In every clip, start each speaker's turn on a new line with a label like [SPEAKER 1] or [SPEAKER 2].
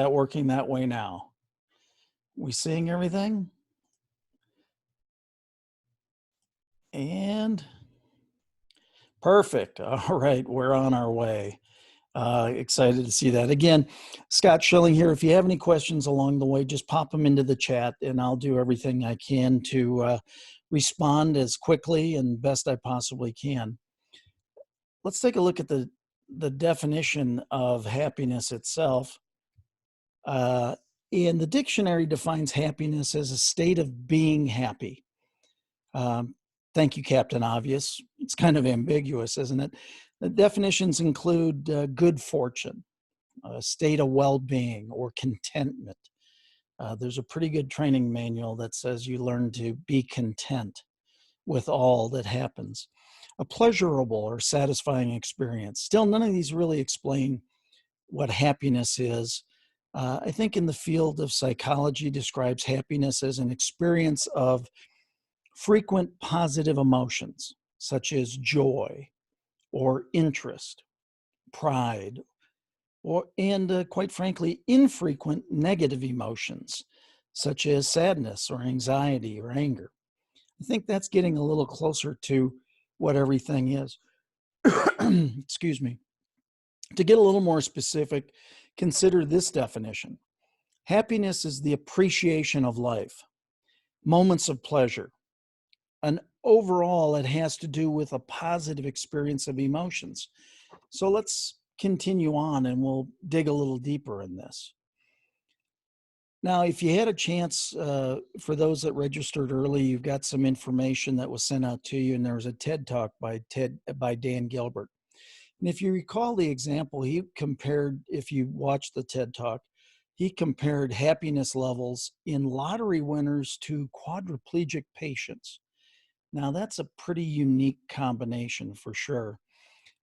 [SPEAKER 1] That working that way now. We seeing everything? And perfect. All right, we're on our way. Excited to see that. Again, Scott Schilling here. If you have any questions along the way, just pop them into the chat and I'll do everything I can to respond as quickly and best I possibly can. Let's take a look at the definition of happiness itself. And the dictionary defines happiness as a state of being happy. Thank you, Captain Obvious. It's kind of ambiguous, isn't it? The definitions include good fortune, a state of well-being or contentment. There's a pretty good training manual that says you learn to be content with all that happens. A pleasurable or satisfying experience. Still, none of these really explain what happiness is. I think in the field of psychology describes happiness as an experience of frequent positive emotions, such as joy or interest, pride, and quite frankly, infrequent negative emotions, such as sadness or anxiety or anger. I think that's getting a little closer to what everything is. Excuse me. To get a little more specific, consider this definition. Happiness is the appreciation of life, moments of pleasure. And overall, it has to do with a positive experience of emotions. So let's continue on and we'll dig a little deeper in this. Now, if you had a chance, for those that registered early, you've got some information that was sent out to you, and there was a TED Talk by Dan Gilbert. And if you recall the example, he compared, if you watched the TED Talk, he compared happiness levels in lottery winners to quadriplegic patients. Now, that's a pretty unique combination for sure.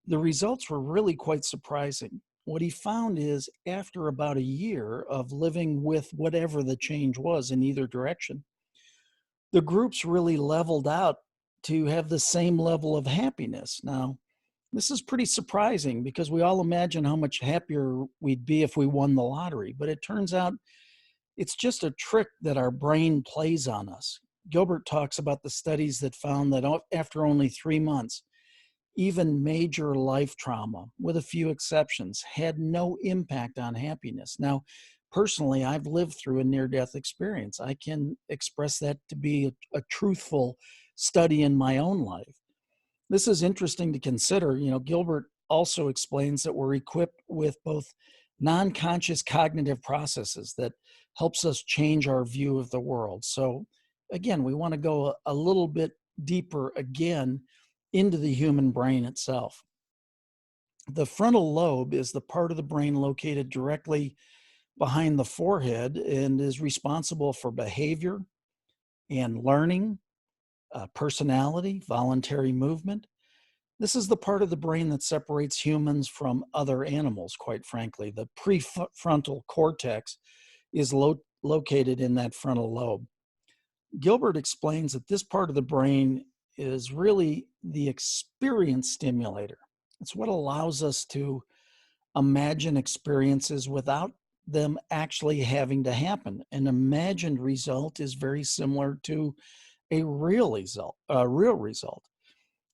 [SPEAKER 1] The results were really quite surprising. What he found is after about a year of living with whatever the change was in either direction, the groups really leveled out to have the same level of happiness. Now, this is pretty surprising because we all imagine how much happier we'd be if we won the lottery, but it turns out it's just a trick that our brain plays on us. Gilbert talks about the studies that found that after only 3 months, even major life trauma, with a few exceptions, had no impact on happiness. Now, personally, I've lived through a near-death experience. I can express that to be a truthful study in my own life. This is interesting to consider. You know, Gilbert also explains that we're equipped with both non-conscious cognitive processes that helps us change our view of the world. So again, we want to go a little bit deeper again into the human brain itself. The frontal lobe is the part of the brain located directly behind the forehead and is responsible for behavior and learning, personality, voluntary movement. This is the part of the brain that separates humans from other animals, quite frankly. The prefrontal cortex is located in that frontal lobe. Gilbert explains that this part of the brain is really the experience stimulator. It's what allows us to imagine experiences without them actually having to happen. An imagined result is very similar to a real result.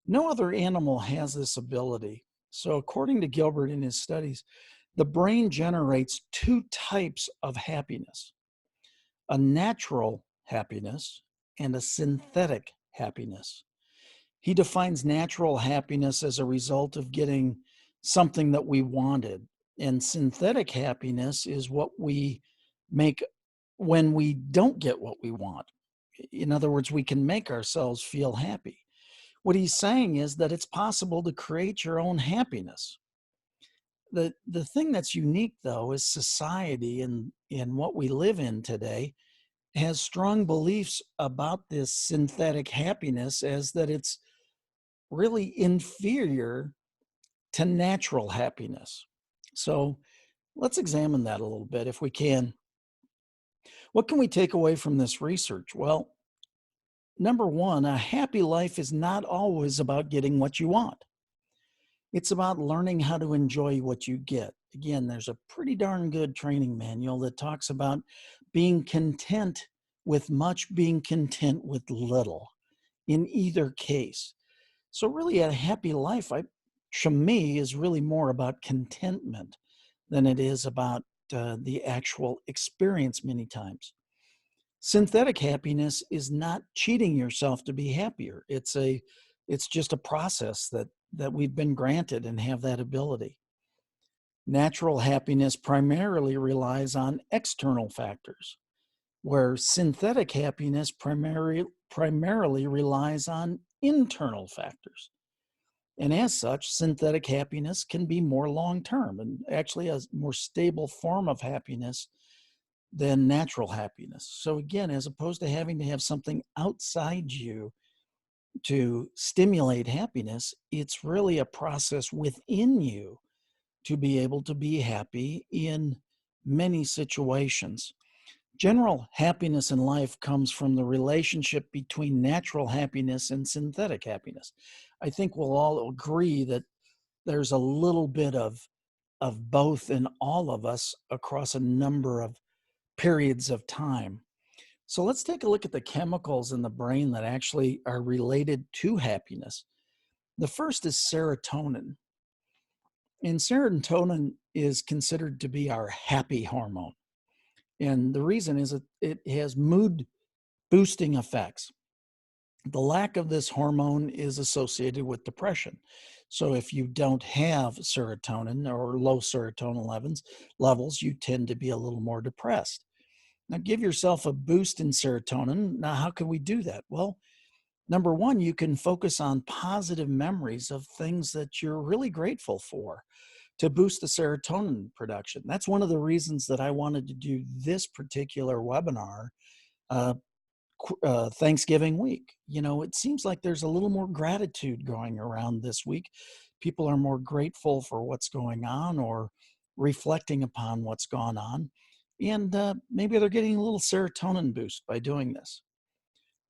[SPEAKER 1] No other animal has this ability. So according to Gilbert in his studies, the brain generates two types of happiness: a natural happiness and a synthetic happiness. He defines natural happiness as a result of getting something that we wanted, and synthetic happiness is what we make when we don't get what we want. In other words, we can make ourselves feel happy. What he's saying is that it's possible to create your own happiness. The thing that's unique, though, is society and what we live in today has strong beliefs about this synthetic happiness as that it's really inferior to natural happiness. So let's examine that a little bit if we can. What can we take away from this research? Well, number one, a happy life is not always about getting what you want. It's about learning how to enjoy what you get. again, there's a pretty darn good training manual that talks about being content with much, being content with little in either case. So really a happy life, to me, is really more about contentment than it is about the actual experience many times. Synthetic happiness is not cheating yourself to be happier. It's just a process that we've been granted and have that ability. Natural happiness primarily relies on external factors, where synthetic happiness primarily relies on internal factors. And as such, synthetic happiness can be more long term and actually a more stable form of happiness than natural happiness. So, again, as opposed to having to have something outside you to stimulate happiness, it's really a process within you to be able to be happy in many situations. General happiness in life comes from the relationship between natural happiness and synthetic happiness. I think we'll all agree that there's a little bit of both in all of us across a number of periods of time. So let's take a look at the chemicals in the brain that actually are related to happiness. The first is serotonin. And serotonin is considered to be our happy hormone. And the reason is that it has mood boosting effects. The lack of this hormone is associated with depression. So if you don't have serotonin or low serotonin levels, you tend to be a little more depressed. Now give yourself a boost in serotonin. Now, how can we do that? Well, number one, you can focus on positive memories of things that you're really grateful for to boost the serotonin production. That's one of the reasons that I wanted to do this particular webinar uh, Thanksgiving week. It seems like there's a little more gratitude going around this week. People are more grateful for what's going on or reflecting upon what's gone on. And maybe they're getting a little serotonin boost by doing this.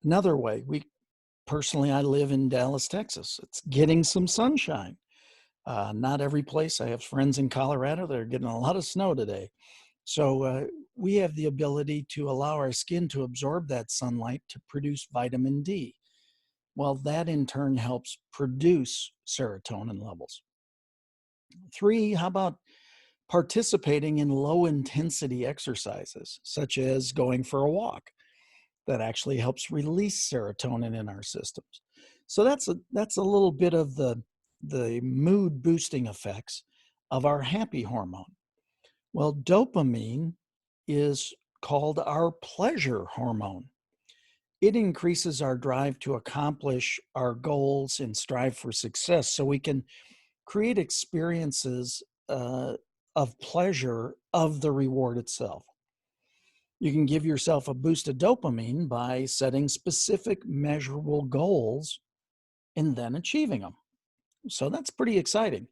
[SPEAKER 1] Another way, I live in Dallas, Texas. It's getting some sunshine. Not every place. I have friends in Colorado that are getting a lot of snow today. So we have the ability to allow our skin to absorb that sunlight to produce vitamin D. Well, that in turn helps produce serotonin levels. Three, how about participating in low intensity exercises, such as going for a walk? That actually helps release serotonin in our systems. So that's a little bit of the mood boosting effects of our happy hormone. Well, dopamine is called our pleasure hormone. It increases our drive to accomplish our goals and strive for success so we can create experiences of pleasure of the reward itself. You can give yourself a boost of dopamine by setting specific measurable goals and then achieving them. So that's pretty exciting.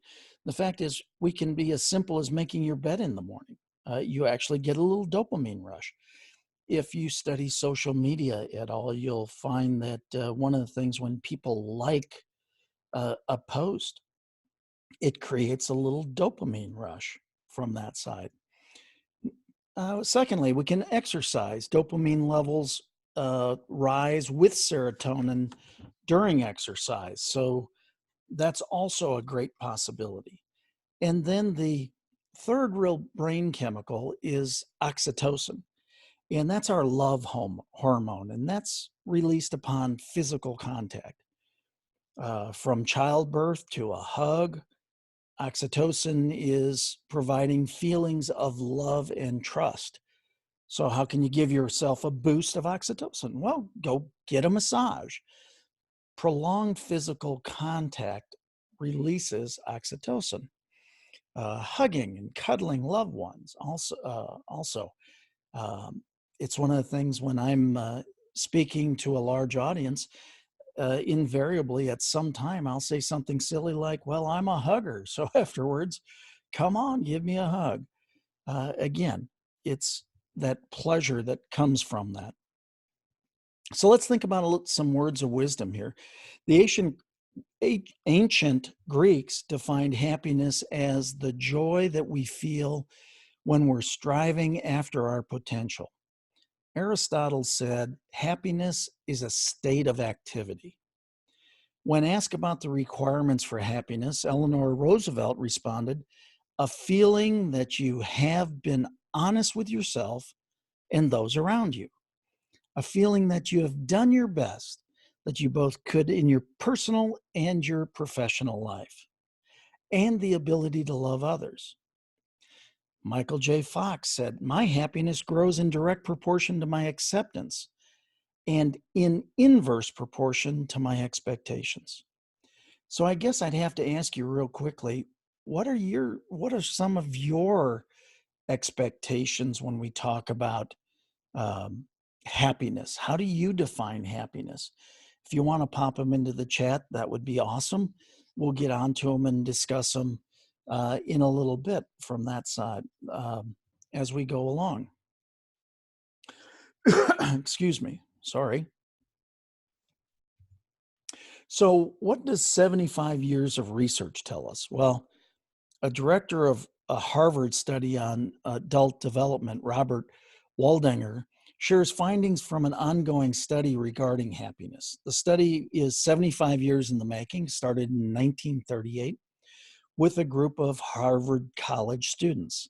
[SPEAKER 1] The fact is, we can be as simple as making your bed in the morning. You actually get a little dopamine rush. If you study social media at all, you'll find that one of the things when people like a post, it creates a little dopamine rush from that side. Secondly, we can exercise. Dopamine levels rise with serotonin during exercise. So that's also a great possibility. And then the third real brain chemical is oxytocin. And that's our love hormone. And that's released upon physical contact. From childbirth to a hug, oxytocin is providing feelings of love and trust. So, how can you give yourself a boost of oxytocin? Well, go get a massage. Prolonged physical contact releases oxytocin. Hugging and cuddling loved ones also. Um, it's one of the things when I'm speaking to a large audience, invariably at some time I'll say something silly like, well, I'm a hugger. So afterwards, come on, give me a hug. Again, it's that pleasure that comes from that. So let's think about some words of wisdom here. The Ancient Greeks defined happiness as the joy that we feel when we're striving after our potential. Aristotle said happiness is a state of activity. When asked about the requirements for happiness, Eleanor Roosevelt responded, a feeling that you have been honest with yourself and those around you, a feeling that you have done your best, that you both could in your personal and your professional life, and the ability to love others. Michael J. Fox said, my happiness grows in direct proportion to my acceptance and in inverse proportion to my expectations. So I guess I'd have to ask you real quickly, what are some of your expectations when we talk about um, happiness? How do you define happiness? If you want to pop them into the chat, that would be awesome. We'll get onto them and discuss them in a little bit from that side as we go along. Excuse me. Sorry. So, what does 75 years of research tell us? Well, a director of a Harvard study on adult development, Robert Waldinger, shares findings from an ongoing study regarding happiness. The study is 75 years in the making, started in 1938 with a group of Harvard College students.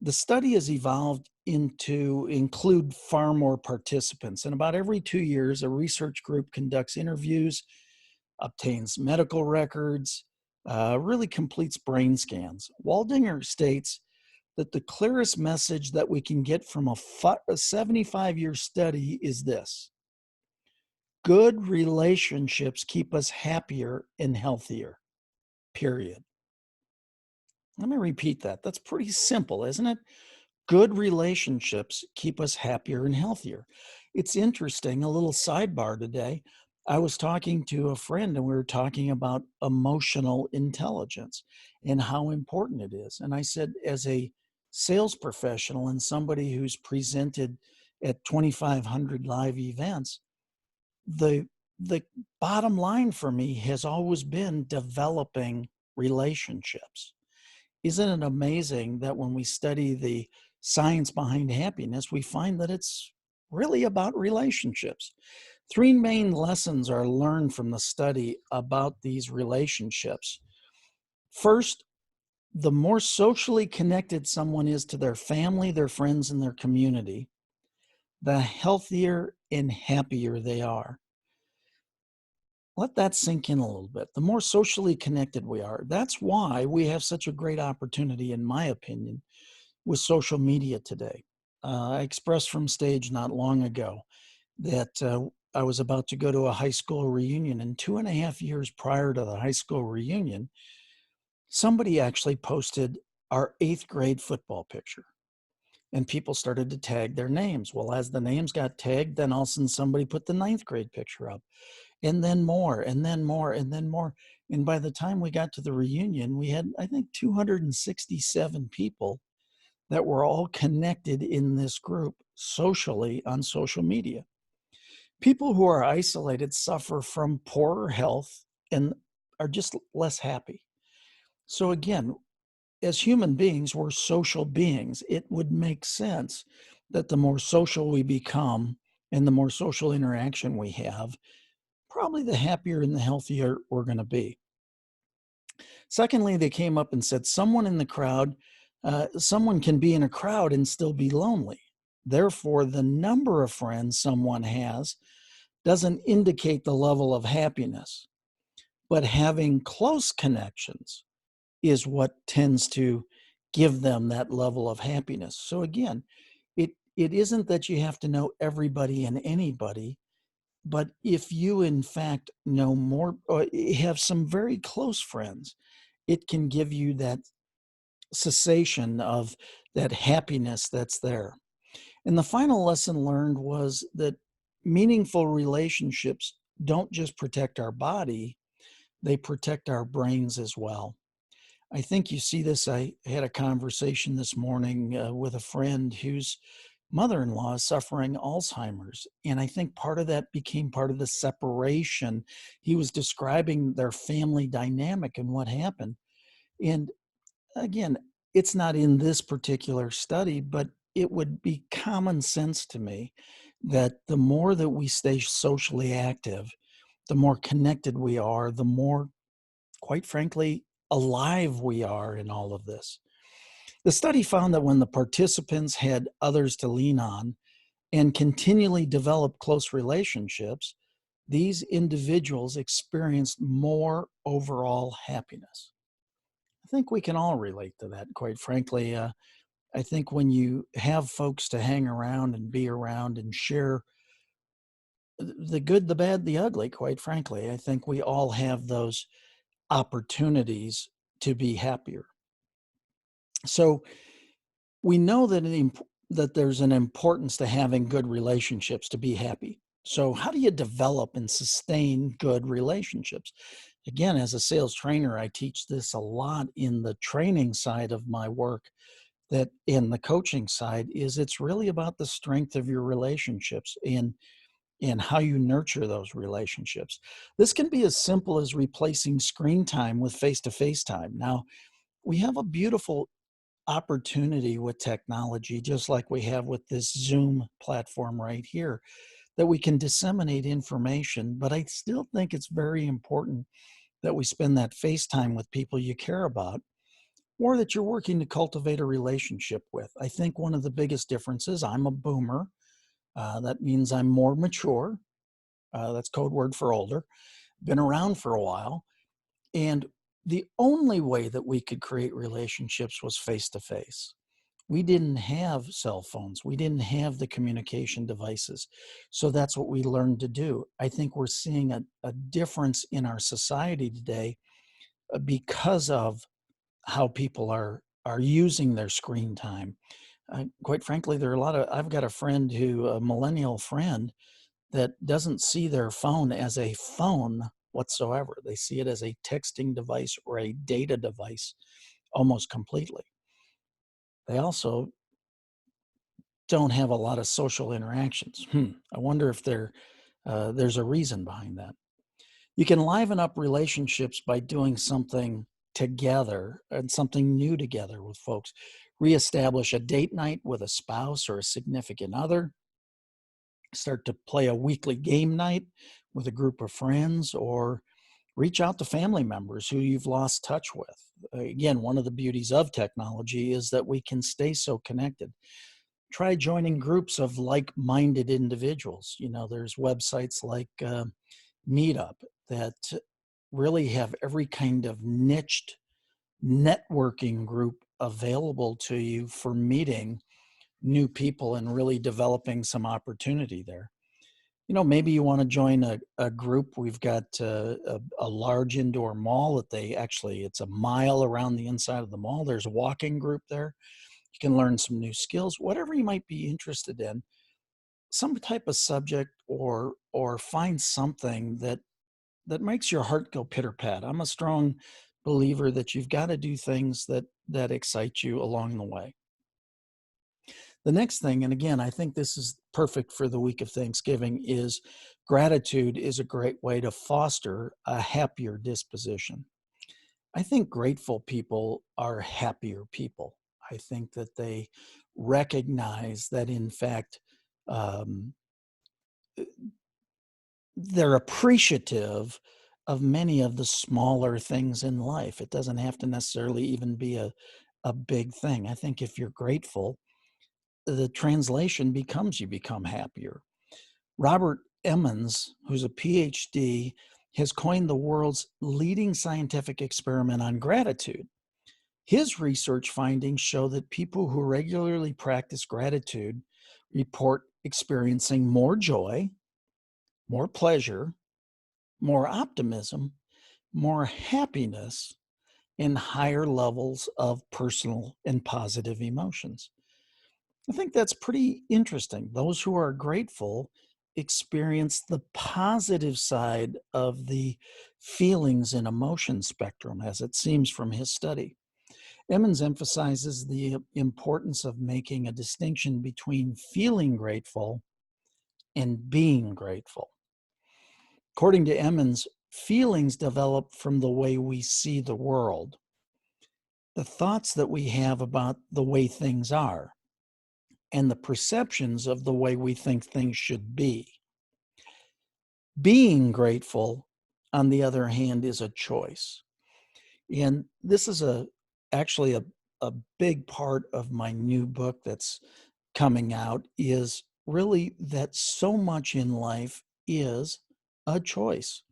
[SPEAKER 1] The study has evolved into include far more participants, and about every 2 years, a research group conducts interviews, obtains medical records, really completes brain scans. Waldinger states that the clearest message that we can get from a 75-year study is this: good relationships keep us happier and healthier, period. Let me repeat that. That's pretty simple, isn't it? Good relationships keep us happier and healthier. It's interesting, a little sidebar today. I was talking to a friend and we were talking about emotional intelligence and how important it is. And I said, as a sales professional and somebody who's presented at 2,500 live events, the the bottom line for me has always been developing relationships. Isn't it amazing that when we study the science behind happiness, we find that it's really about relationships? Three main lessons are learned from the study about these relationships. First, the more socially connected someone is to their family, their friends, and their community, the healthier and happier they are. Let that sink in a little bit. The more socially connected we are, that's why we have such a great opportunity, in my opinion, with social media today. I expressed from stage not long ago that I was about to go to a high school reunion, and 2.5 years prior to the high school reunion, somebody actually posted our eighth grade football picture, and people started to tag their names. Well, as the names got tagged, then all of a sudden somebody put the ninth grade picture up, and then more, and then more, and then more. And by the time we got to the reunion, we had, I think, 267 people that were all connected in this group socially on social media. People who are isolated suffer from poorer health and are just less happy. So, again, as human beings, we're social beings. It would make sense that the more social we become and the more social interaction we have, probably the happier and the healthier we're going to be. Secondly, they came up and said, someone can be in a crowd and still be lonely. Therefore, the number of friends someone has doesn't indicate the level of happiness, but having close connections is what tends to give them that level of happiness. So again, it isn't that you have to know everybody and anybody, but if you in fact know more or have some very close friends, it can give you that cessation of that happiness that's there. And the final lesson learned was that meaningful relationships don't just protect our body, they protect our brains as well. I think you see this. I had a conversation this morning with a friend who's mother-in-law is suffering Alzheimer's. And I think part of that became part of the separation. He was describing their family dynamic and what happened. And again, it's not in this particular study, but it would be common sense to me that the more that we stay socially active, the more connected we are, the more, quite frankly, alive we are in all of this. The study found that when the participants had others to lean on and continually developed close relationships, these individuals experienced more overall happiness. I think we can all relate to that, quite frankly. I think when you have folks to hang around and be around and share the good, the bad, the ugly, quite frankly, I think we all have those opportunities to be happier. So we know that that there's an importance to having good relationships to be happy. So how do you develop and sustain good relationships? Again, as a sales trainer, I teach this a lot in the training side of my work, that in the coaching side is it's really about the strength of your relationships and how you nurture those relationships. This can be as simple as replacing screen time with face-to-face time. Now, we have a beautiful opportunity with technology, just like we have with this Zoom platform right here, that we can disseminate information. But I still think it's very important that we spend that face time with people you care about or that you're working to cultivate a relationship with. I think one of the biggest differences, I'm a boomer. That means I'm more mature. That's code word for older, been around for a while. And the only way that we could create relationships was face to face. We didn't have cell phones. We didn't have the communication devices. So that's what we learned to do. I think we're seeing a difference in our society today because of how people are using their screen time. Quite frankly, there are a lot of, I've got a friend who, a millennial friend, that doesn't see their phone as a phone whatsoever. They see it as a texting device or a data device almost completely. They also don't have a lot of social interactions. I wonder if there's a reason behind that. You can liven up relationships by doing something together and something new together with folks. Reestablish a date night with a spouse or a significant other. Start to play a weekly game night with a group of friends, or reach out to family members who you've lost touch with. Again, one of the beauties of technology is that we can stay so connected. Try joining groups of like-minded individuals. You know, there's websites like Meetup that really have every kind of niched networking group available to you for meeting new people and really developing some opportunity there. You know, maybe you want to join a group. We've got a large indoor mall that it's a mile around the inside of the mall. There's a walking group there. You can learn some new skills, whatever you might be interested in, some type of subject, or find something that makes your heart go pitter pat. I'm a strong believer that you've got to do things that excite you along the way. The next thing, and again, I think this is perfect for the week of Thanksgiving, is gratitude is a great way to foster a happier disposition. I think grateful people are happier people. I think that they recognize that, in fact, um, they're appreciative of many of the smaller things in life. It doesn't have to necessarily even be a big thing. I think if you're grateful, the translation becomes you become happier. Robert Emmons, who's a PhD, has coined the world's leading scientific experiment on gratitude. His research findings show that people who regularly practice gratitude report experiencing more joy, more pleasure, more optimism, more happiness, and higher levels of personal and positive emotions. I think that's pretty interesting. Those who are grateful experience the positive side of the feelings and emotion spectrum, as it seems from his study. Emmons emphasizes the importance of making a distinction between feeling grateful and being grateful. According to Emmons, feelings develop from the way we see the world, the thoughts that we have about the way things are, and the perceptions of the way we think things should be. Being grateful, on the other hand, is a choice. And this is actually a big part of my new book that's coming out, is really that so much in life is a choice.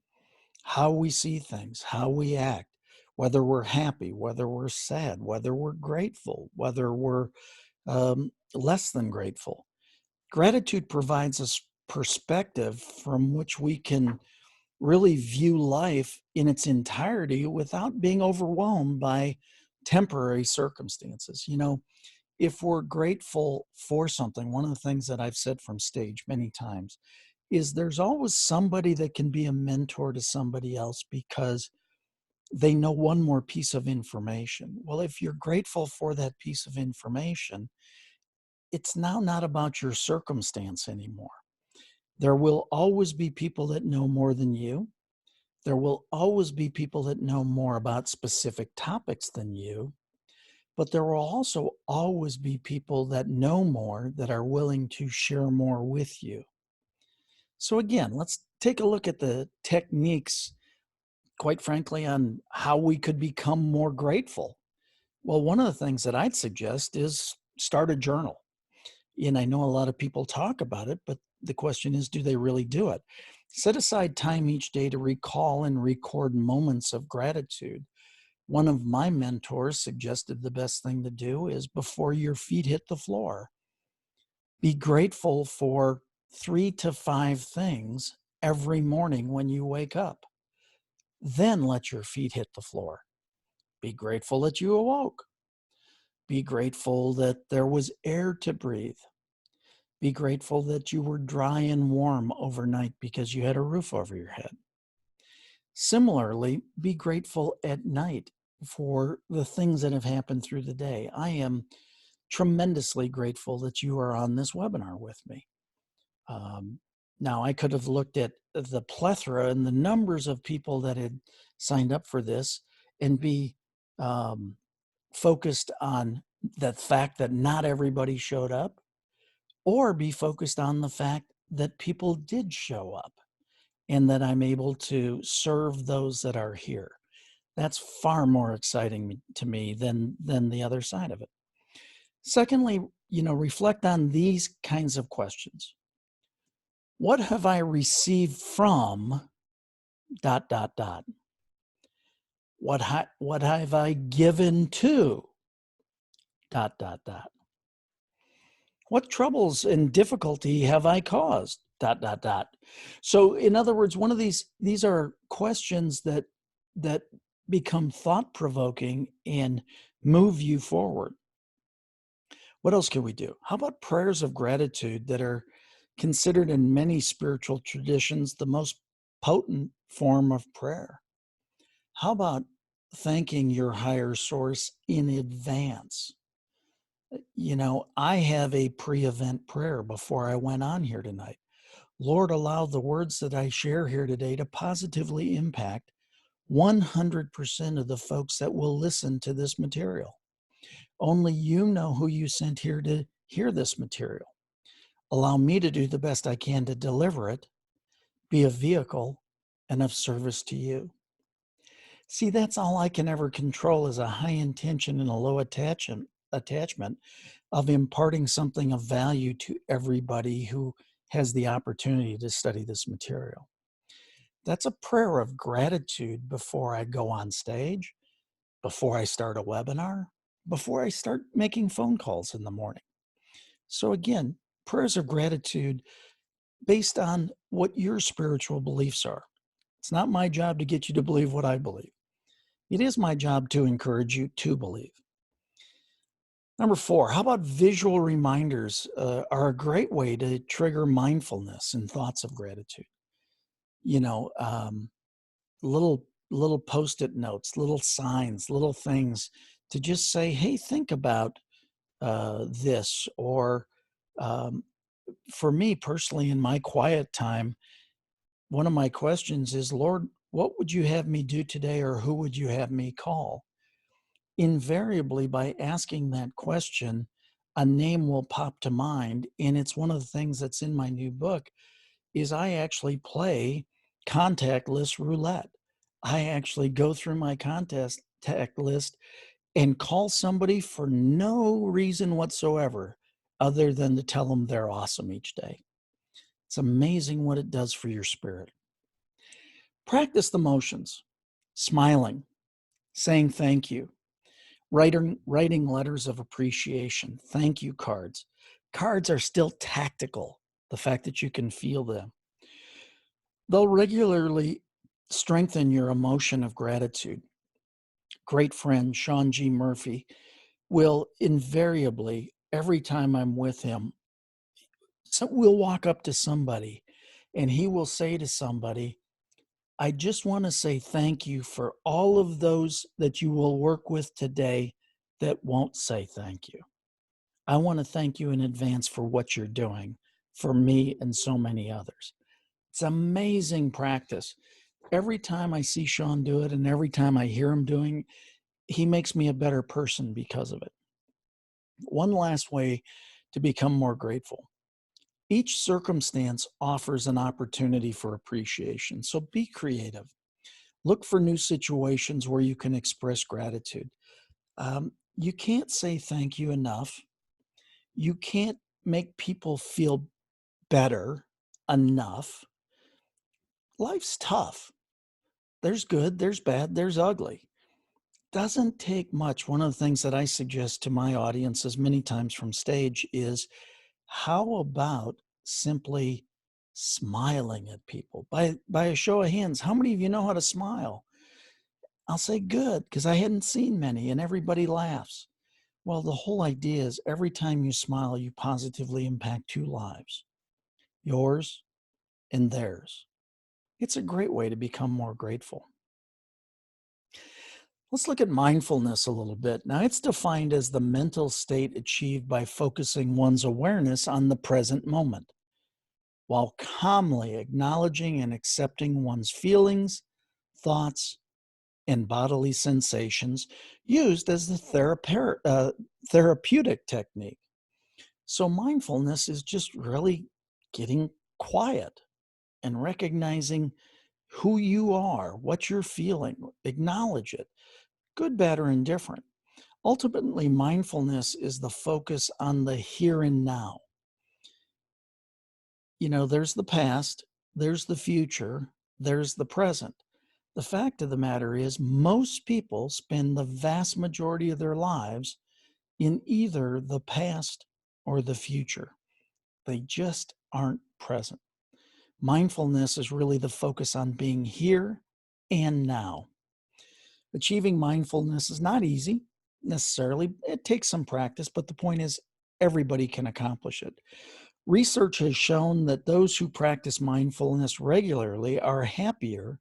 [SPEAKER 1] How we see things, how we act, whether we're happy, whether we're sad, whether we're grateful, whether we're less than grateful. Gratitude provides us perspective from which we can really view life in its entirety without being overwhelmed by temporary circumstances. If we're grateful for something, one of the things that I've said from stage many times is there's always somebody that can be a mentor to somebody else because they know one more piece of information. Well, if you're grateful for that piece of information, it's now not about your circumstance anymore. There will always be people that know more than you. There will always be people that know more about specific topics than you, but there will also always be people that know more that are willing to share more with you. So, again, let's take a look at the techniques, quite frankly, on how we could become more grateful. Well, one of the things that I'd suggest is start a journal. And I know a lot of people talk about it, but the question is, do they really do it? Set aside time each day to recall and record moments of gratitude. One of my mentors suggested the best thing to do is before your feet hit the floor, be grateful for 3 to 5 things every morning when you wake up. Then let your feet hit the floor. Be grateful that you awoke. Be grateful that there was air to breathe. Be grateful that you were dry and warm overnight because you had a roof over your head. Similarly, be grateful at night for the things that have happened through the day. I am tremendously grateful that you are on this webinar with me. Now, I could have looked at the plethora and the numbers of people that had signed up for this and be focused on the fact that not everybody showed up, or be focused on the fact that people did show up and that I'm able to serve those that are here. That's far more exciting to me than the other side of it. Secondly, reflect on these kinds of questions. What have I received from ... What have I given to ... What troubles and difficulty have I caused ... So in other words, one of these are questions that become thought-provoking and move you forward. What else can we do? How about prayers of gratitude that are considered in many spiritual traditions the most potent form of prayer? How about thanking your higher source in advance? I have a pre-event prayer before I went on here tonight. Lord, allow the words that I share here today to positively impact 100% of the folks that will listen to this material. Only you know who you sent here to hear this material. Allow me to do the best I can to deliver it, be a vehicle, and of service to you. See, that's all I can ever control is a high intention and a low attachment of imparting something of value to everybody who has the opportunity to study this material. That's a prayer of gratitude before I go on stage, before I start a webinar, before I start making phone calls in the morning. So again, prayers of gratitude based on what your spiritual beliefs are. It's not my job to get you to believe what I believe. It is my job to encourage you to believe. Number 4, how about visual reminders are a great way to trigger mindfulness and thoughts of gratitude. Little post-it notes, little signs, little things to just say, hey, think about this. Or um, for me personally, in my quiet time, one of my questions is, Lord, what would you have me do today, or who would you have me call? Invariably, by asking that question, a name will pop to mind. And it's one of the things that's in my new book is I actually play contactless roulette. I actually go through my contact list and call somebody for no reason whatsoever other than to tell them they're awesome each day. It's amazing what it does for your spirit. Practice the motions, smiling, saying thank you, writing letters of appreciation, thank you cards. Cards are still tactical, the fact that you can feel them. They'll regularly strengthen your emotion of gratitude. Great friend Sean G. Murphy will invariably, every time I'm with him, so we'll walk up to somebody and he will say to somebody, I just want to say thank you for all of those that you will work with today that won't say thank you. I want to thank you in advance for what you're doing for me and so many others. It's amazing practice. Every time I see Sean do it and every time I hear him doing, he makes me a better person because of it. One last way to become more grateful. Each circumstance offers an opportunity for appreciation. So be creative. Look for new situations where you can express gratitude. You can't say thank you enough. You can't make people feel better enough. Life's tough. There's good, there's bad, there's ugly. Doesn't take much. One of the things that I suggest to my audiences many times from stage is, how about simply smiling at people? By a show of hands, how many of you know how to smile? I'll say good, because I hadn't seen many, and everybody laughs. Well, the whole idea is every time you smile, you positively impact two lives, yours and theirs. It's a great way to become more grateful. Let's look at mindfulness a little bit. Now, it's defined as the mental state achieved by focusing one's awareness on the present moment, while calmly acknowledging and accepting one's feelings, thoughts, and bodily sensations, used as the therapeutic technique. So, mindfulness is just really getting quiet and recognizing who you are, what you're feeling, acknowledge it, good, bad, or indifferent. Ultimately, mindfulness is the focus on the here and now. There's the past, there's the future, there's the present. The fact of the matter is, most people spend the vast majority of their lives in either the past or the future. They just aren't present. Mindfulness is really the focus on being here and now. Achieving mindfulness is not easy necessarily. It takes some practice, but the point is, everybody can accomplish it. Research has shown that those who practice mindfulness regularly are happier,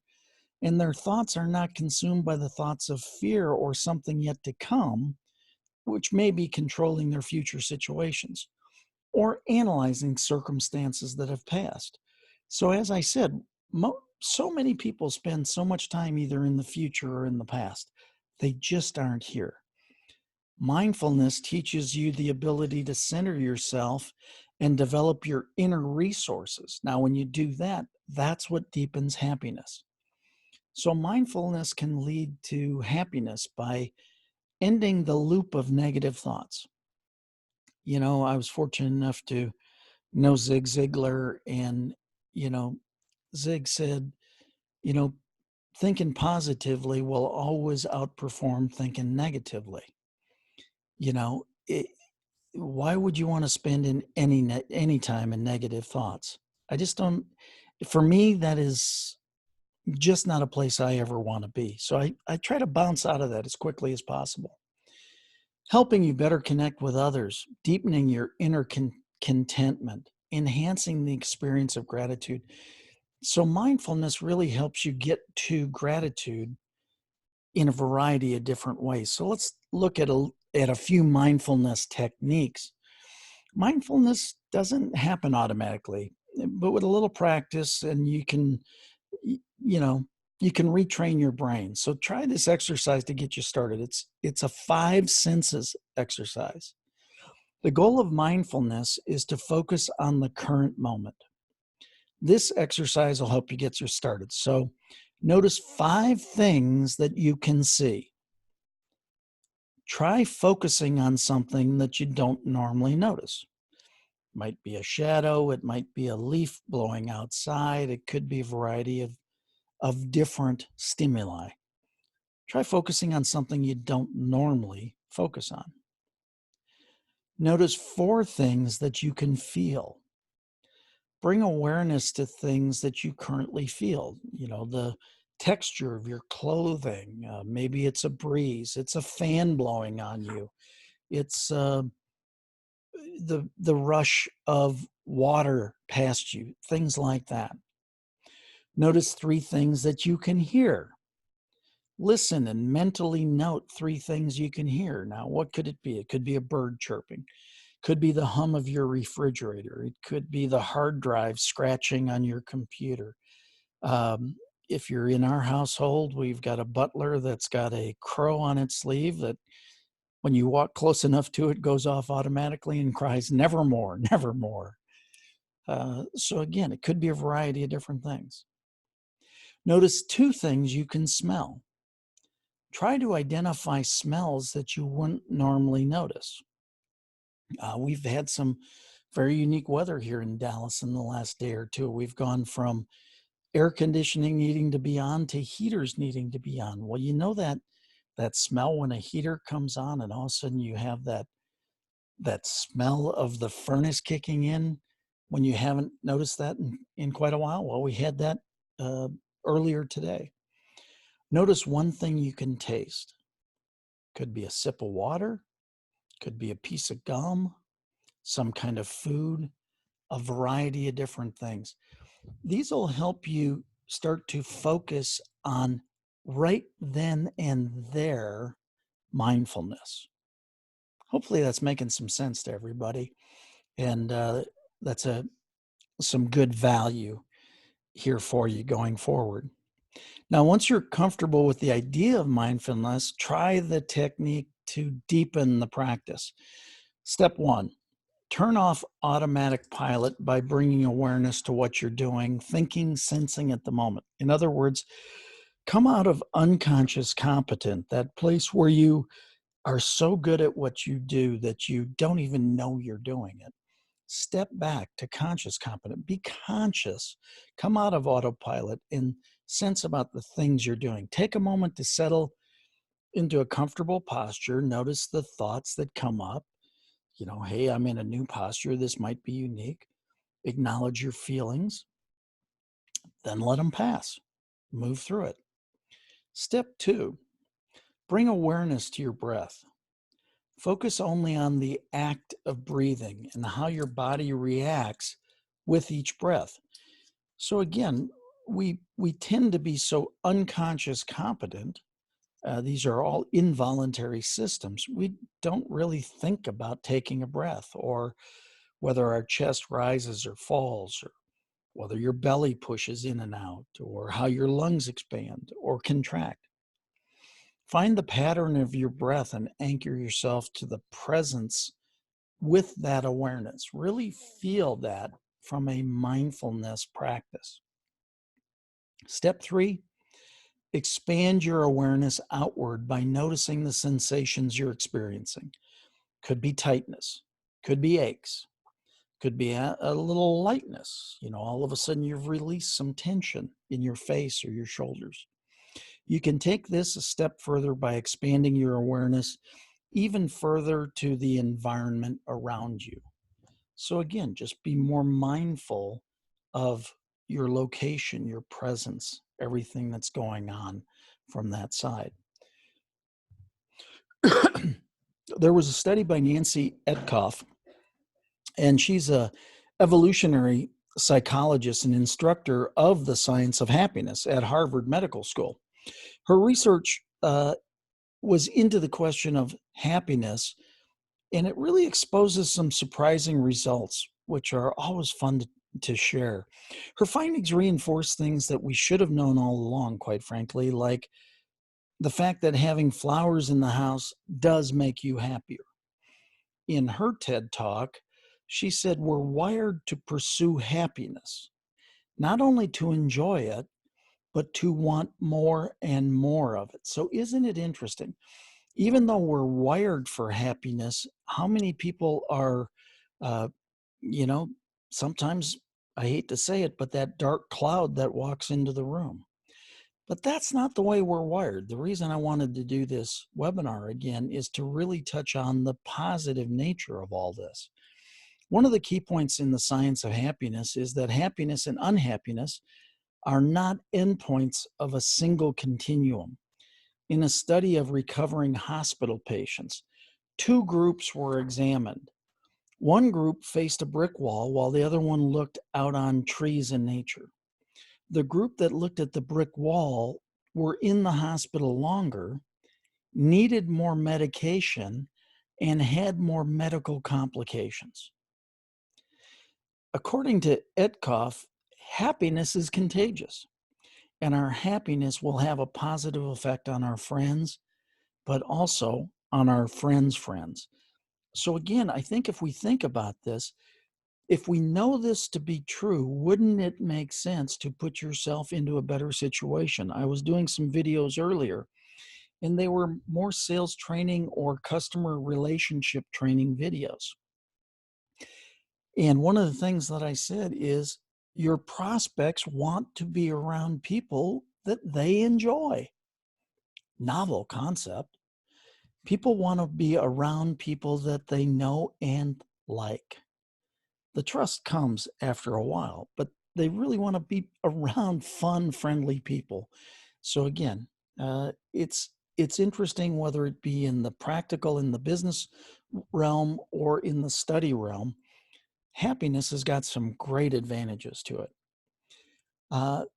[SPEAKER 1] and their thoughts are not consumed by the thoughts of fear or something yet to come, which may be controlling their future situations or analyzing circumstances that have passed. So, as I said, so many people spend so much time either in the future or in the past. They just aren't here. Mindfulness teaches you the ability to center yourself and develop your inner resources. Now, when you do that, that's what deepens happiness. So, mindfulness can lead to happiness by ending the loop of negative thoughts. I was fortunate enough to know Zig Ziglar, and, you know, Zig said, you know, thinking positively will always outperform thinking negatively. You know, it, why would you want to spend any time in negative thoughts? I just don't. For me, that is just not a place I ever want to be. So I try to bounce out of that as quickly as possible. Helping you better connect with others, deepening your inner contentment, enhancing the experience of gratitude. So mindfulness really helps you get to gratitude in a variety of different ways. So let's look at a few mindfulness techniques. Mindfulness doesn't happen automatically, but with a little practice, and you know, you can retrain your brain. So try this exercise to get you started. It's a five senses exercise. The goal of mindfulness is to focus on the current moment. This exercise will help you get you started. So notice five things that you can see. Try focusing on something that you don't normally notice. Might be a shadow, it might be a leaf blowing outside, it could be a variety of different stimuli. Try focusing on something you don't normally focus on. Notice four things that you can feel. Bring awareness to things that you currently feel. The texture of your clothing. Maybe it's a breeze. It's a fan blowing on you. It's the rush of water past you. Things like that. Notice three things that you can hear. Listen and mentally note three things you can hear. Now, what could it be? It could be a bird chirping. Could be the hum of your refrigerator. It could be the hard drive scratching on your computer. Um, if you're in our household, we've got a butler that's got a crow on its sleeve that when you walk close enough to it, goes off automatically and cries, "Nevermore, nevermore." So again, it could be a variety of different things. Notice two things you can smell. Try to identify smells that you wouldn't normally notice. We've had some very unique weather here in Dallas in the last day or two. We've gone from air conditioning needing to be on to heaters needing to be on. Well, that smell when a heater comes on and all of a sudden you have that smell of the furnace kicking in when you haven't noticed that in quite a while. Well, we had that uh, earlier today. Notice one thing you can taste. Could be a sip of water, could be a piece of gum, some kind of food, a variety of different things. These will help you start to focus on right then and there mindfulness. Hopefully that's making some sense to everybody. And that's some good value here for you going forward. Now, once you're comfortable with the idea of mindfulness, try the technique to deepen the practice. Step one, turn off automatic pilot by bringing awareness to what you're doing, thinking, sensing at the moment. In other words, come out of unconscious competent, that place where you are so good at what you do that you don't even know you're doing it. Step back to conscious competent. Be conscious. Come out of autopilot and sense about the things you're doing. Take a moment to settle into a comfortable posture. Notice the thoughts that come up. Hey, I'm in a new posture. This might be unique. Acknowledge your feelings, then let them pass. Move through it. Step two, bring awareness to your breath. Focus only on the act of breathing and how your body reacts with each breath. So again, we tend to be so unconscious competent. These are all involuntary systems. We don't really think about taking a breath or whether our chest rises or falls, or whether your belly pushes in and out, or how your lungs expand or contract. Find the pattern of your breath and anchor yourself to the presence with that awareness. Really feel that from a mindfulness practice. Step three, expand your awareness outward by noticing the sensations you're experiencing. Could be tightness, could be aches, could be a little lightness. All of a sudden you've released some tension in your face or your shoulders. You can take this a step further by expanding your awareness even further to the environment around you. So again, just be more mindful of your location, your presence, everything that's going on from that side. There was a study by Nancy Etkoff, and she's a evolutionary psychologist and instructor of the science of happiness at Harvard Medical School. Her research was into the question of happiness, and it really exposes some surprising results, which are always fun to share. Her findings reinforce things that we should have known all along, quite frankly, like the fact that having flowers in the house does make you happier. In her TED talk, she said we're wired to pursue happiness, not only to enjoy it, but to want more and more of it. So, isn't it interesting? Even though we're wired for happiness, how many people are, uh, you know, sometimes I hate to say it, but that dark cloud that walks into the room. But that's not the way we're wired. The reason I wanted to do this webinar again is to really touch on the positive nature of all this. One of the key points in the science of happiness is that happiness and unhappiness are not endpoints of a single continuum. In a study of recovering hospital patients, two groups were examined. One group faced a brick wall while the other one looked out on trees and nature. The group that looked at the brick wall were in the hospital longer, needed more medication, and had more medical complications. According to Etkoff, happiness is contagious, and our happiness will have a positive effect on our friends, but also on our friends' friends. So, again, I think if we think about this, if we know this to be true, wouldn't it make sense to put yourself into a better situation? I was doing some videos earlier, and they were more sales training or customer relationship training videos. And one of the things that I said is your prospects want to be around people that they enjoy. Novel concept. People want to be around people that they know and like. The trust comes after a while, but they really want to be around fun, friendly people. So again, it's interesting whether it be in the practical, in the business realm, or in the study realm. Happiness has got some great advantages to it.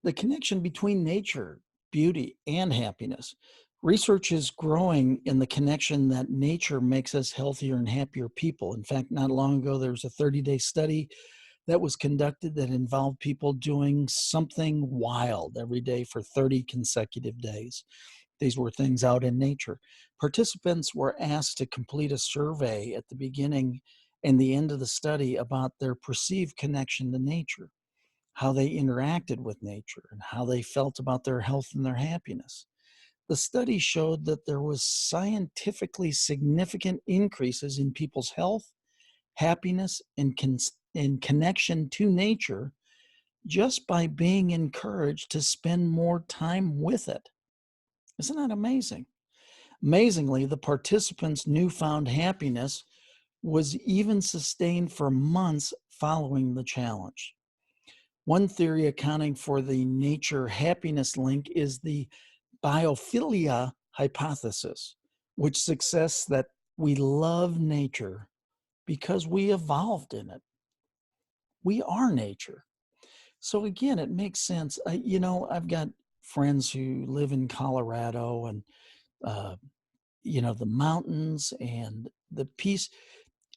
[SPEAKER 1] The connection between nature, beauty, and happiness. Research is growing in the connection that nature makes us healthier and happier people. In fact, not long ago, there was a 30-day study that was conducted that involved people doing something wild every day for 30 consecutive days. These were things out in nature. Participants were asked to complete a survey at the beginning and the end of the study about their perceived connection to nature, how they interacted with nature, and how they felt about their health and their happiness. The study showed that there was scientifically significant increases in people's health, happiness, and connection to nature just by being encouraged to spend more time with it. Isn't that amazing? Amazingly, the participants' newfound happiness was even sustained for months following the challenge. One theory accounting for the nature happiness link is the biophilia hypothesis, which suggests that we love nature because we evolved in it. We are nature. So again, it makes sense. I've got friends who live in Colorado and, uh, the mountains and the peace.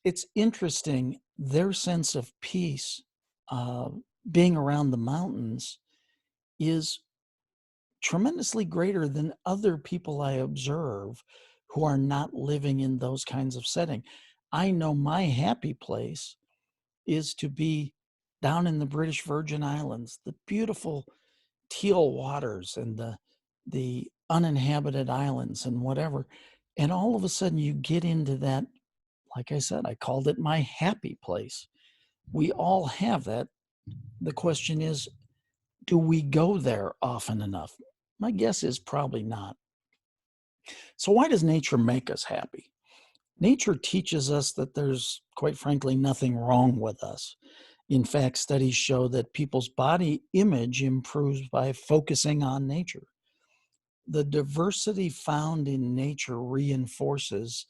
[SPEAKER 1] It's interesting, their sense of peace, uh, being around the mountains is tremendously greater than other people I observe who are not living in those kinds of setting. I know my happy place is to be down in the British Virgin Islands, the beautiful teal waters and the uninhabited islands and whatever. And all of a sudden you get into that, like I said, I called it my happy place. We all have that. The question is, do we go there often enough? My guess is probably not. So why does nature make us happy? Nature teaches us that there's, quite frankly, nothing wrong with us. In fact, studies show that people's body image improves by focusing on nature. The diversity found in nature reinforces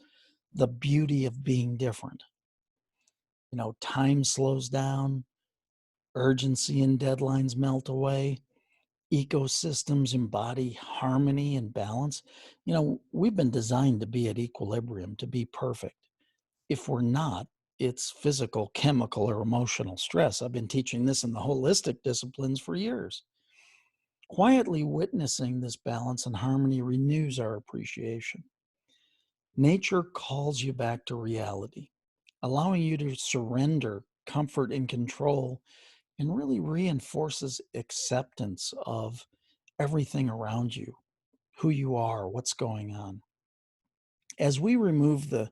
[SPEAKER 1] the beauty of being different. Time slows down, urgency and deadlines melt away. ecosystems embody harmony and balance. We've been designed to be at equilibrium, to be perfect. If we're not, it's physical, chemical, or emotional stress. I've been teaching this in the holistic disciplines for years. Quietly witnessing this balance and harmony renews our appreciation. Nature calls you back to reality, allowing you to surrender comfort and control, and really reinforces acceptance of everything around you, who you are, what's going on. As we remove the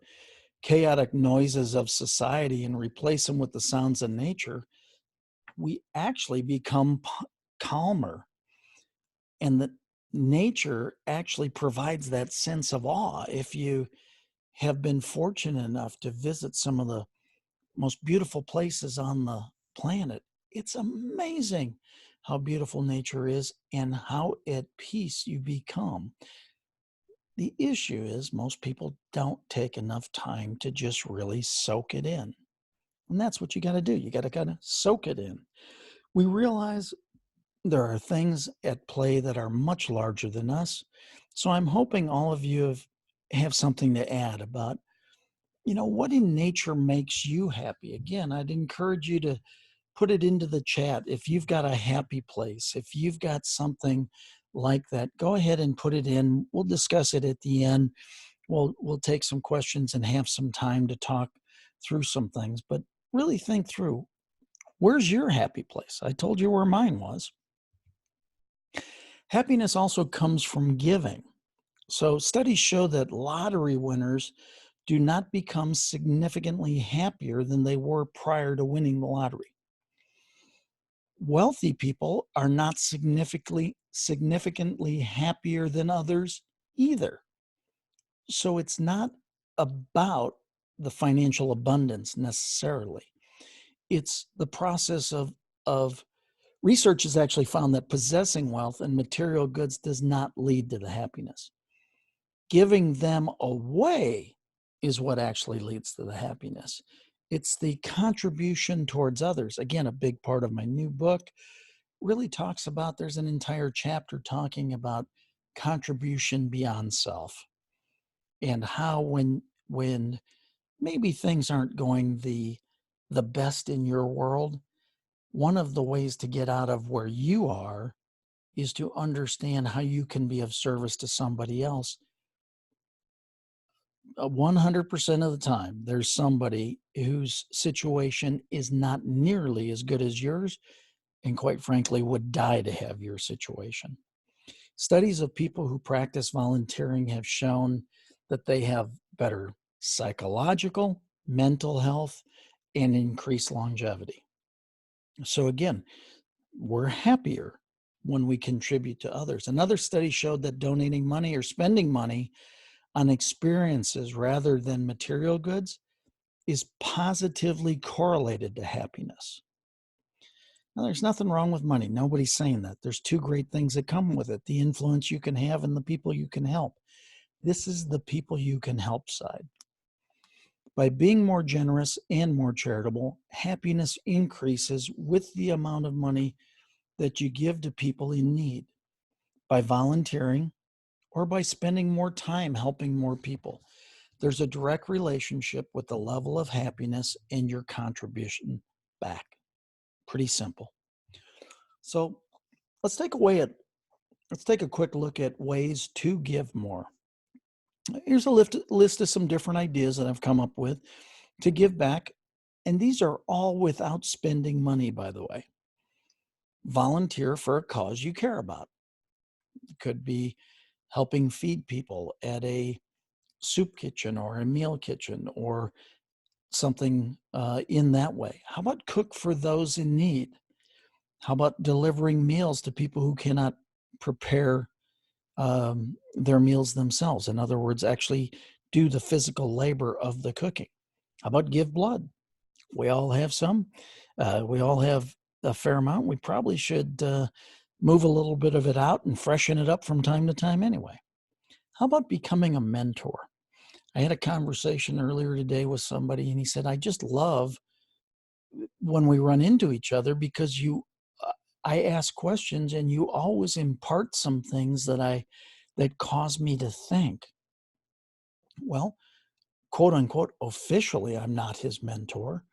[SPEAKER 1] chaotic noises of society and replace them with the sounds of nature, we actually become calmer. And that nature actually provides that sense of awe. If you have been fortunate enough to visit some of the most beautiful places on the planet, it's amazing how beautiful nature is and how at peace you become. The issue is most people don't take enough time to just really soak it in. And that's what you got to do. You got to kind of soak it in. We realize there are things at play that are much larger than us. So I'm hoping all of you have something to add about, what in nature makes you happy. Again, I'd encourage you to put it into the chat. If you've got a happy place, if you've got something like that, go ahead and put it in. We'll discuss it at the end. We'll take some questions and have some time to talk through some things, but really think through, where's your happy place? I told you where mine was. Happiness also comes from giving. So studies show that lottery winners do not become significantly happier than they were prior to winning the lottery. Wealthy people are not significantly happier than others either. So it's not about the financial abundance necessarily. It's the process of research has actually found that possessing wealth and material goods does not lead to the happiness. Giving them away is what actually leads to the happiness. It's the contribution towards others. Again, a big part of my new book really talks about, there's an entire chapter talking about contribution beyond self, and how when maybe things aren't going the best in your world, one of the ways to get out of where you are is to understand how you can be of service to somebody else. 100% of the time, there's somebody whose situation is not nearly as good as yours, and quite frankly, would die to have your situation. Studies of people who practice volunteering have shown that they have better psychological, mental health, and increased longevity. So again, we're happier when we contribute to others. Another study showed that donating money or spending money on experiences rather than material goods is positively correlated to happiness. Now, there's nothing wrong with money. Nobody's saying that. There's two great things that come with it: the influence you can have and the people you can help. This is the people you can help side. By being more generous and more charitable, happiness increases with the amount of money that you give to people in need. By volunteering or by spending more time helping more people, there's a direct relationship with the level of happiness and your contribution back. Pretty simple. So let's take a quick look at ways to give more. Here's a list of some different ideas that I've come up with to give back. And these are all without spending money, by the way. Volunteer for a cause you care about. It could be helping feed people at a soup kitchen or a meal kitchen or something in that way. How about cook for those in need? How about delivering meals to people who cannot prepare their meals themselves? In other words, actually do the physical labor of the cooking. How about give blood? We all have some. We all have a fair amount. We probably should move a little bit of it out and freshen it up from time to time anyway. How about becoming a mentor? I had a conversation earlier today with somebody, and he said, I just love when we run into each other because I ask questions and you always impart some things that cause me to think. Well, quote unquote, officially, I'm not his mentor,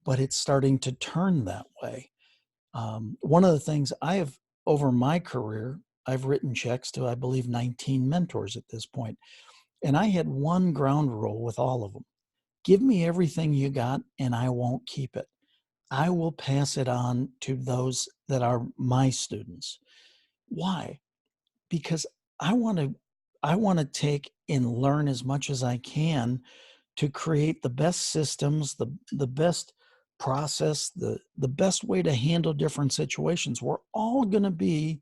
[SPEAKER 1] but it's starting to turn that way. One of the things I have over my career, I've written checks to, I believe, 19 mentors at this point. And I had one ground rule with all of them: give me everything you got, and I won't keep it. I will pass it on to those that are my students. Why? Because I want to I want to take and learn as much as I can to create the best systems, the best process, the best way to handle different situations. We're all going to be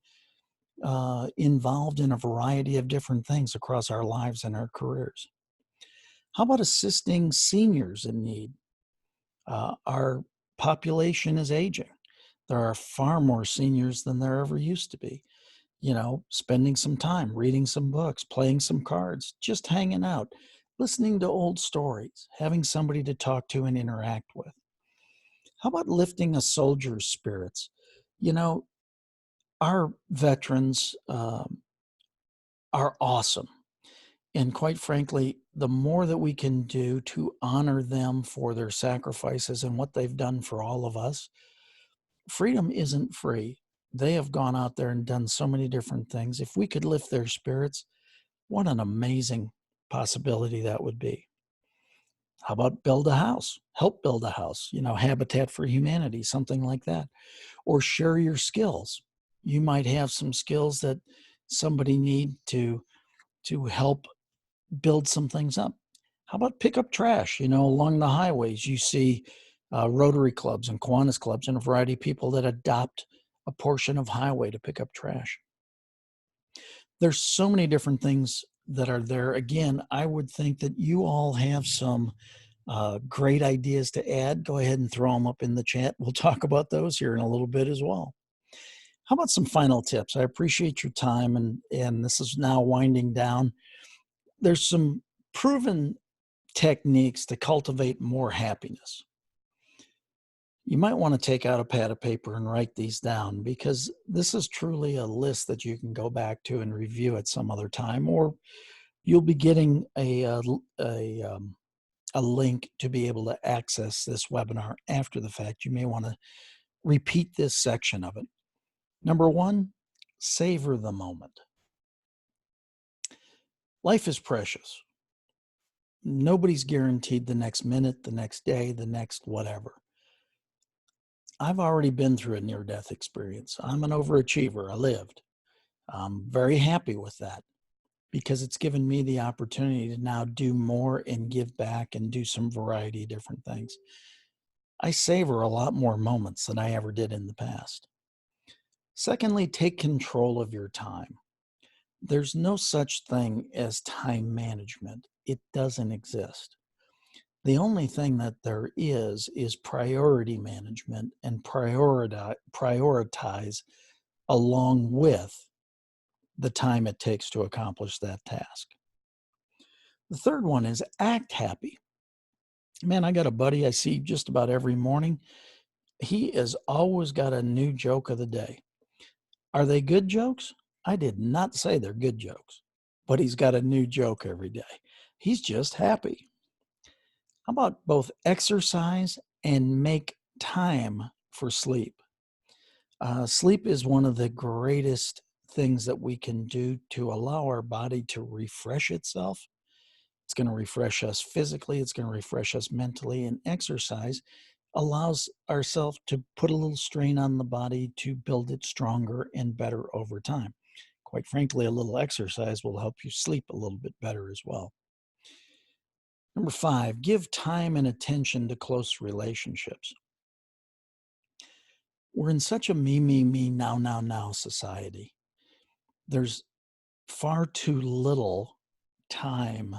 [SPEAKER 1] involved in a variety of different things across our lives and our careers. How about assisting seniors in need? Our population is aging. There are far more seniors than there ever used to be. Spending some time reading some books, playing some cards, just hanging out, listening to old stories, having somebody to talk to and interact with. How about lifting a soldier's spirits? You know, our veterans are awesome. And quite frankly, the more that we can do to honor them for their sacrifices and what they've done for all of us. Freedom isn't free. They have gone out there and done so many different things. If we could lift their spirits, what an amazing possibility that would be. How about build a house? Help build a house, Habitat for Humanity, something like that. Or share your skills. You might have some skills that somebody need to help build some things up. How about pick up trash? Along the highways, you see Rotary clubs and Kiwanis clubs and a variety of people that adopt a portion of highway to pick up trash. There's so many different things that are there. Again, I would think that you all have some great ideas to add. Go ahead and throw them up in the chat. We'll talk about those here in a little bit as well. How about some final tips? I appreciate your time, and this is now winding down. There's some proven techniques to cultivate more happiness. You might want to take out a pad of paper and write these down, because this is truly a list that you can go back to and review at some other time, or you'll be getting a link to be able to access this webinar after the fact. You may want to repeat this section of it. Number one, savor the moment. Life is precious. Nobody's guaranteed the next minute, the next day, the next whatever. I've already been through a near-death experience. I'm an overachiever. I lived. I'm very happy with that, because it's given me the opportunity to now do more and give back and do some variety of different things. I savor a lot more moments than I ever did in the past. Secondly, take control of your time. There's no such thing as time management. It doesn't exist. The only thing that there is priority management, and prioritize along with the time it takes to accomplish that task. The third one is act happy. Man, I got a buddy I see just about every morning. He has always got a new joke of the day. Are they good jokes? I did not say they're good jokes, but he's got a new joke every day. He's just happy. How about both exercise and make time for sleep? Sleep is one of the greatest things that we can do to allow our body to refresh itself. It's going to refresh us physically, it's going to refresh us mentally, and exercise allows ourselves to put a little strain on the body to build it stronger and better over time. Quite frankly, a little exercise will help you sleep a little bit better as well. Number 5, give time and attention to close relationships. We're in such a me, me, me, now, now, now society. There's far too little time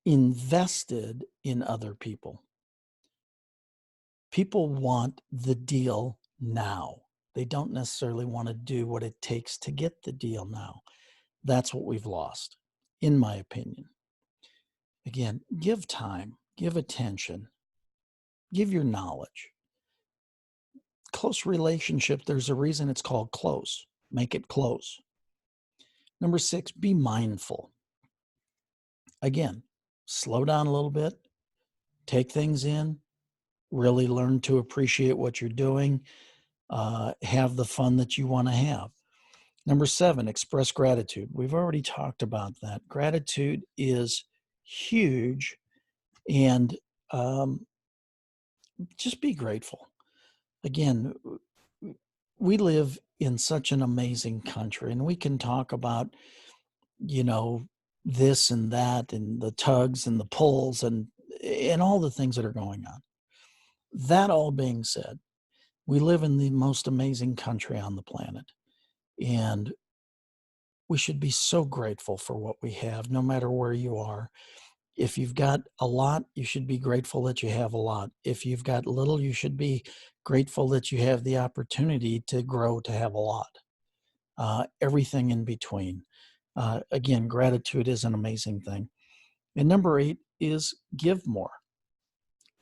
[SPEAKER 1] invested in other people. People want the deal now. They don't necessarily want to do what it takes to get the deal now. That's what we've lost, in my opinion. Again, give time, give attention, give your knowledge. close relationship, there's a reason it's called close. Make it close. Number 6, be mindful. Again, slow down a little bit, take things in, really learn to appreciate what you're doing, have the fun that you want to have. Number 7, express gratitude. We've already talked about that. Gratitude is huge, and um, just be grateful. Again, we live in such an amazing country, and we can talk about, you know, this and that, and the tugs and the pulls, and all the things that are going on. That all being said, we live in the most amazing country on the planet, and we should be so grateful for what we have, no matter where you are. If you've got a lot, you should be grateful that you have a lot. If you've got little, you should be grateful that you have the opportunity to grow to have a lot. Everything in between. Again, gratitude is an amazing thing. And number 8 is give more.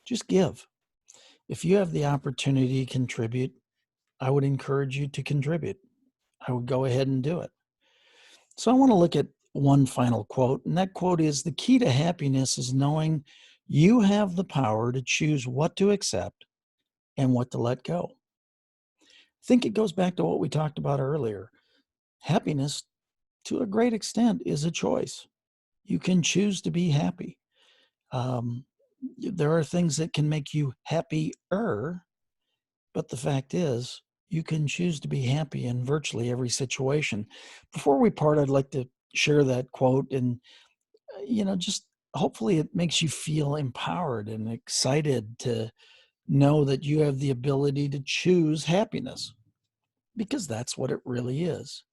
[SPEAKER 1] Just give. If you have the opportunity to contribute, I would encourage you to contribute. I would go ahead and do it. So I want to look at one final quote, and that quote is, "The key to happiness is knowing you have the power to choose what to accept and what to let go." I think it goes back to what we talked about earlier. Happiness, to a great extent, is a choice. You can choose to be happy. Um, there are things that can make you happier, but the fact is, you can choose to be happy in virtually every situation. Before we part, I'd like to share that quote, and just hopefully it makes you feel empowered and excited to know that you have the ability to choose happiness, because that's what it really is.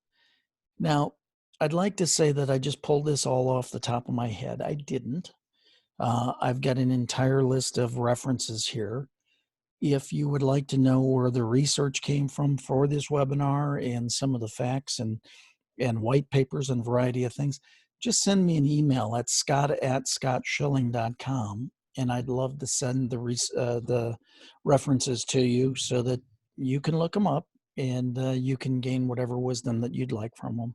[SPEAKER 1] Now, I'd like to say that I just pulled this all off the top of my head. I didn't. I've got an entire list of references here. If you would like to know where the research came from for this webinar and some of the facts and white papers and variety of things, just send me an email at scott@scottschilling.com, and I'd love to send the references to you so that you can look them up, and you can gain whatever wisdom that you'd like from them.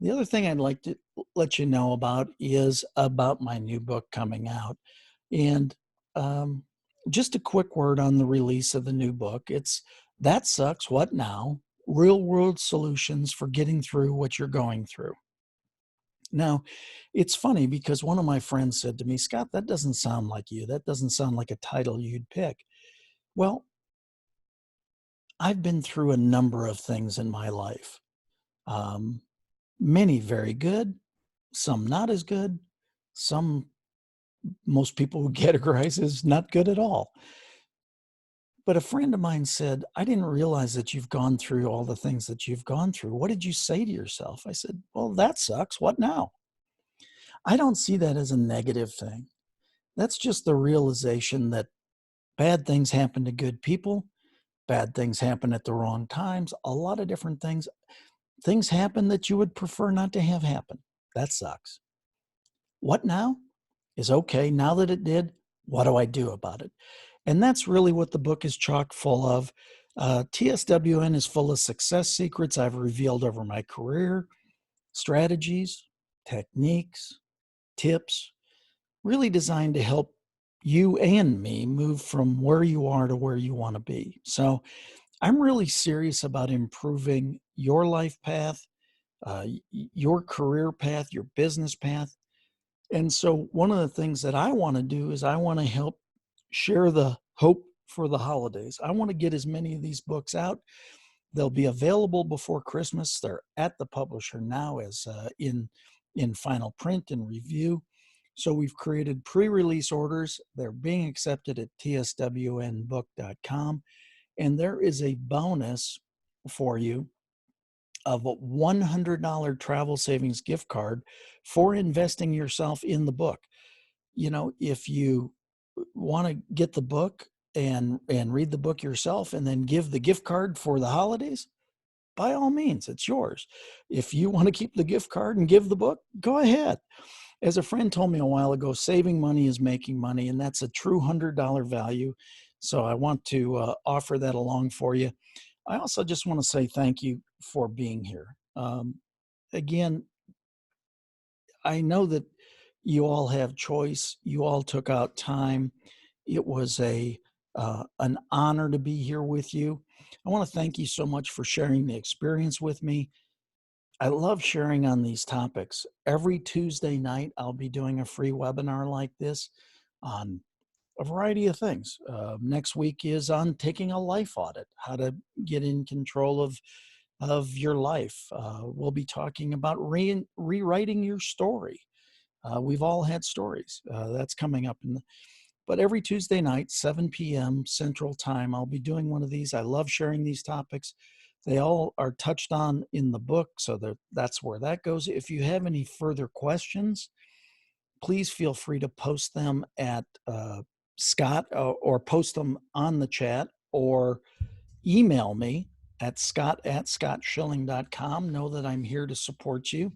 [SPEAKER 1] The other thing I'd like to let you know about is about my new book coming out. And um, just a quick word on the release of the new book. It's That Sucks, What Now? Real World Solutions for Getting Through What You're Going Through. Now, it's funny because one of my friends said to me, "Scott, that doesn't sound like you. That doesn't sound like a title you'd pick." Well, I've been through a number of things in my life. Um, Many very good, some not as good, some most people would categorize as not good at all. But a friend of mine said, "I didn't realize that you've gone through all the things that you've gone through. What did you say to yourself?" I said, "Well, that sucks. What now?" I don't see that as a negative thing. That's just the realization that bad things happen to good people. Bad things happen at the wrong times. A lot of different things. Things happen that you would prefer not to have happen. That sucks. What now is okay. Now that it did, what do I do about it? And that's really what the book is chock full of. TSWN is full of success secrets I've revealed over my career, strategies, techniques, tips, really designed to help you and me move from where you are to where you want to be. So I'm really serious about improving your life path, your career path, your business path. And so one of the things that I want to do is I want to help share the hope for the holidays. I want to get as many of these books out. They'll be available before Christmas. They're at the publisher now as in final print and review. So we've created pre-release orders. They're being accepted at tswnbook.com. And there is a bonus for you of a $100 travel savings gift card for investing yourself in the book. If you want to get the book and read the book yourself and then give the gift card for the holidays, by all means, it's yours. If you want to keep the gift card and give the book, go ahead. As a friend told me a while ago, saving money is making money, and that's a true $100 value. So I want to offer that along for you. I also just want to say thank you for being here. Again, I know that you all have choice. You all took out time. It was an honor to be here with you. I want to thank you so much for sharing the experience with me. I love sharing on these topics. Every Tuesday night, I'll be doing a free webinar like this on a variety of things. Next week is on taking a life audit, how to get in control of your life. We'll be talking about rewriting your story. We've all had stories. That's coming up. But every Tuesday night, 7 p.m. Central Time, I'll be doing one of these. I love sharing these topics. They all are touched on in the book, so that's where that goes. If you have any further questions, please feel free to post them at Scott or post them on the chat or email me at scott@scottschilling.com. Know that I'm here to support you.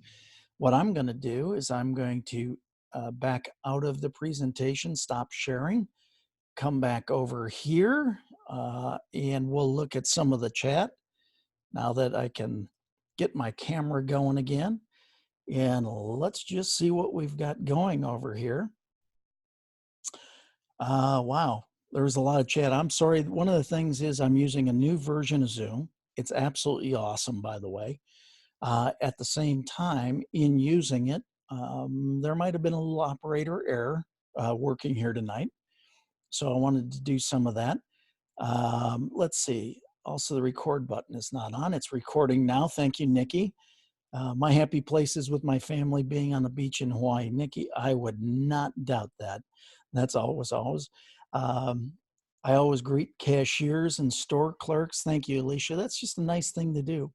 [SPEAKER 1] What I'm going to do is I'm going to back out of the presentation, stop sharing, come back over here, and we'll look at some of the chat now that I can get my camera going again. And let's just see what we've got going over here. Wow, there's a lot of chat. I'm sorry. One of the things is I'm using a new version of Zoom. It's absolutely awesome, by the way. At the same time, in using it, there might have been a little operator error working here tonight. So I wanted to do some of that. Let's see. Also, the record button is not on. It's recording now. Thank you, Nikki. My happy place is with my family being on the beach in Hawaii. Nikki, I would not doubt that. That's always. I always greet cashiers and store clerks. Thank you, Alicia. That's just a nice thing to do.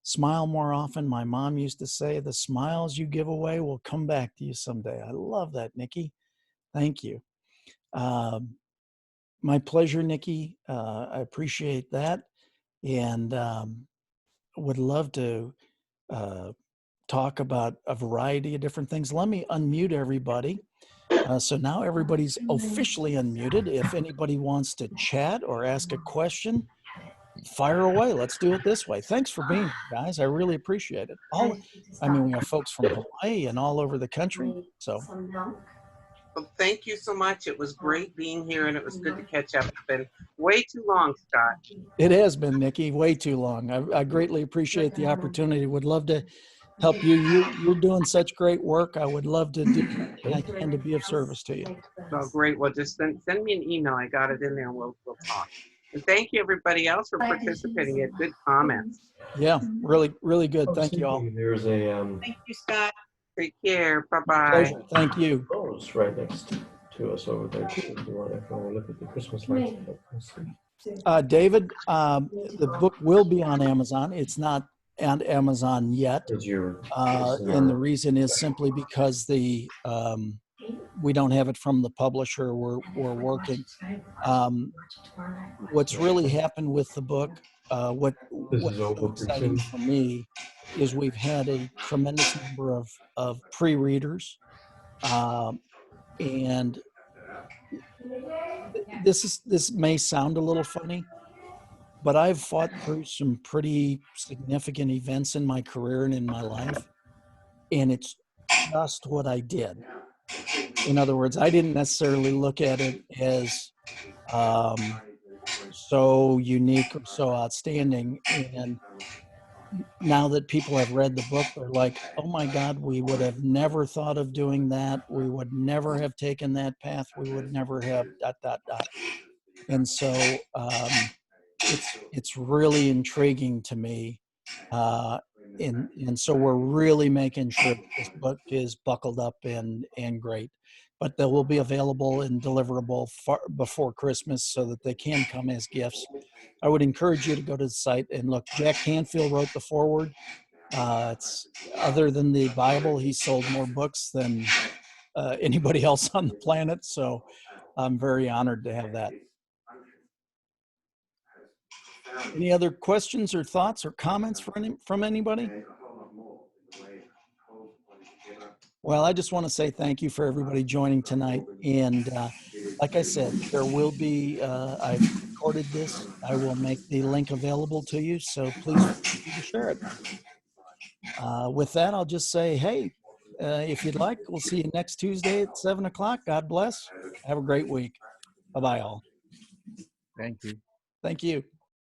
[SPEAKER 1] Smile more often. My mom used to say, the smiles you give away will come back to you someday. I love that, Nikki. Thank you. My pleasure, Nikki. I appreciate that. And would love to talk about a variety of different things. Let me unmute everybody. So now everybody's officially unmuted. If anybody wants to chat or ask a question, fire away. Let's do it this way. Thanks for being here, guys. I really appreciate it. We have folks from Hawaii and all over the country. So
[SPEAKER 2] well, thank you so much. It was great being here, and it was good to catch up. It's been way too long, Scott.
[SPEAKER 1] It has been, Nikki, way too long. I greatly appreciate the opportunity. Would love to help you. You're doing such great work. I would love to do anything I can to be of service to you.
[SPEAKER 2] Oh, great. Well, just send me an email. I got it in there, and we'll talk. And thank you, everybody else, for participating. You had good comments.
[SPEAKER 1] Yeah, really, really good. Thank you all.
[SPEAKER 3] There's a
[SPEAKER 2] Thank you, Scott. Take care. Bye-bye.
[SPEAKER 1] Pleasure. Thank you.
[SPEAKER 3] rose right next to us over there too. If you want to go look at the Christmas lights.
[SPEAKER 1] David, the book will be on Amazon. It's not on Amazon yet. And the reason is simply because we don't have it from the publisher. We're working. What's really happened with the book, what's so exciting for me is we've had a tremendous number of pre-readers. And this may sound a little funny, but I've fought through some pretty significant events in my career and in my life, and it's just what I did. In other words, I didn't necessarily look at it as so unique or so outstanding. And now that people have read the book, they're like, oh my God, we would have never thought of doing that. We would never have taken that path. We would never have ... And so it's really intriguing to me. And so we're really making sure this book is buckled up and great. But they will be available and deliverable before Christmas so that they can come as gifts. I would encourage you to go to the site and look. Jack Canfield wrote the foreword. It's other than the Bible, he sold more books than anybody else on the planet. So I'm very honored to have that. Any other questions or thoughts or comments from anybody? Well, I just want to say thank you for everybody joining tonight. And like I said, there will be, I've recorded this. I will make the link available to you, so please feel free to share it. With that, I'll just say, hey, if you'd like, we'll see you next Tuesday at 7 o'clock. God bless. Have a great week. Bye-bye, all.
[SPEAKER 4] Thank you.
[SPEAKER 1] Thank you.